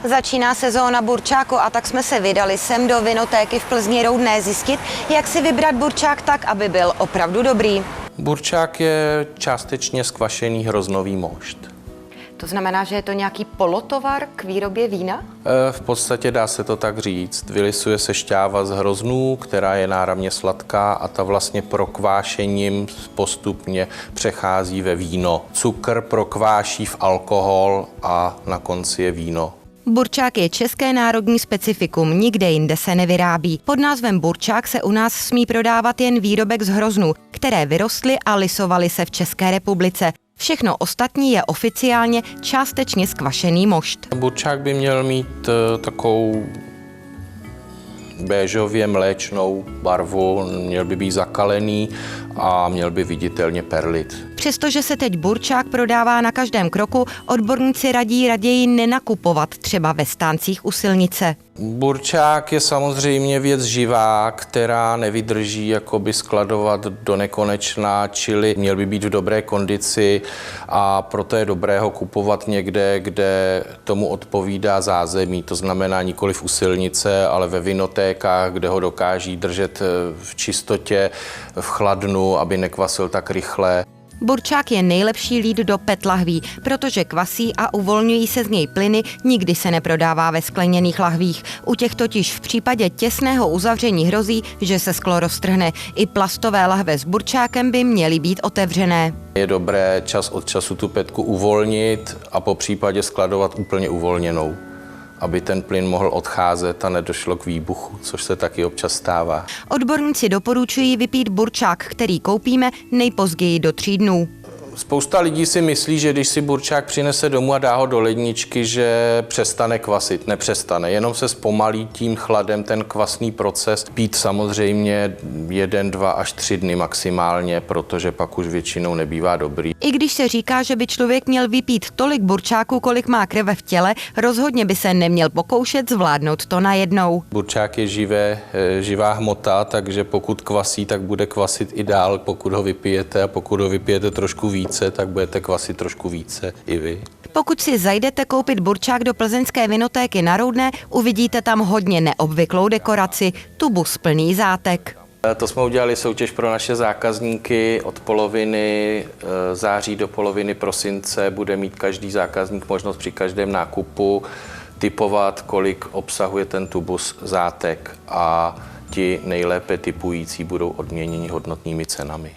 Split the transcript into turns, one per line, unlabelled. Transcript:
Začíná sezóna burčáku a tak jsme se vydali sem do vinotéky v Plzni Roudné zjistit, jak si vybrat burčák tak, aby byl opravdu dobrý.
Burčák je částečně skvašený hroznový mošt.
To znamená, že je to nějaký polotovar k výrobě vína?
V podstatě dá se to tak říct. Vylisuje se šťáva z hroznů, která je náramně sladká a ta vlastně prokvášením postupně přechází ve víno. Cukr prokváší v alkohol a na konci je víno.
Burčák je české národní specifikum, nikde jinde se nevyrábí. Pod názvem burčák se u nás smí prodávat jen výrobek z hroznů, které vyrostly a lisovaly se v České republice. Všechno ostatní je oficiálně částečně skvašený mošt.
Burčák by měl mít takovou béžově mléčnou barvu, měl by být zakalený a měl by viditelně perlit.
Přestože se teď burčák prodává na každém kroku, odborníci radí raději nenakupovat třeba ve stáncích u silnice.
Burčák je samozřejmě věc živá, která nevydrží jakoby skladovat do nekonečna, čili měl by být v dobré kondici a proto je dobré ho kupovat někde, kde tomu odpovídá zázemí. To znamená nikoliv u silnice, ale ve vinotékách, kde ho dokáží držet v čistotě, v chladnu, aby nekvasil tak rychle.
Burčák je nejlepší lít do PET lahví, protože kvasí a uvolňují se z něj plyny, nikdy se neprodává ve skleněných lahvích. U těch totiž v případě těsného uzavření hrozí, že se sklo roztrhne. I plastové lahve s burčákem by měly být otevřené.
Je dobré čas od času tu petku uvolnit a po případě skladovat úplně uvolněnou, aby ten plyn mohl odcházet a nedošlo k výbuchu, což se taky občas stává.
Odborníci doporučují vypít burčák, který koupíme, nejpozději do 3 dnů.
Spousta lidí si myslí, že když si burčák přinese domů a dá ho do ledničky, že přestane kvasit. Nepřestane, jenom se zpomalí tím chladem ten kvasný proces. Pít samozřejmě 1, 2 až 3 dny maximálně, protože pak už většinou nebývá dobrý.
I když se říká, že by člověk měl vypít tolik burčáku, kolik má krve v těle, rozhodně by se neměl pokoušet zvládnout to najednou.
Burčák je živá hmota, takže pokud kvasí, tak bude kvasit i dál, pokud ho vypijete, a pokud ho vypijete trošku více, tak budete kvasit trošku více i vy.
Pokud si zajdete koupit burčák do plzeňské vinotéky na Roudné, uvidíte tam hodně neobvyklou dekoraci, tubus plný zátek.
To jsme udělali soutěž pro naše zákazníky. Od poloviny září do poloviny prosince bude mít každý zákazník možnost při každém nákupu tipovat, kolik obsahuje ten tubus zátek a ti nejlépe tipující budou odměněni hodnotnými cenami.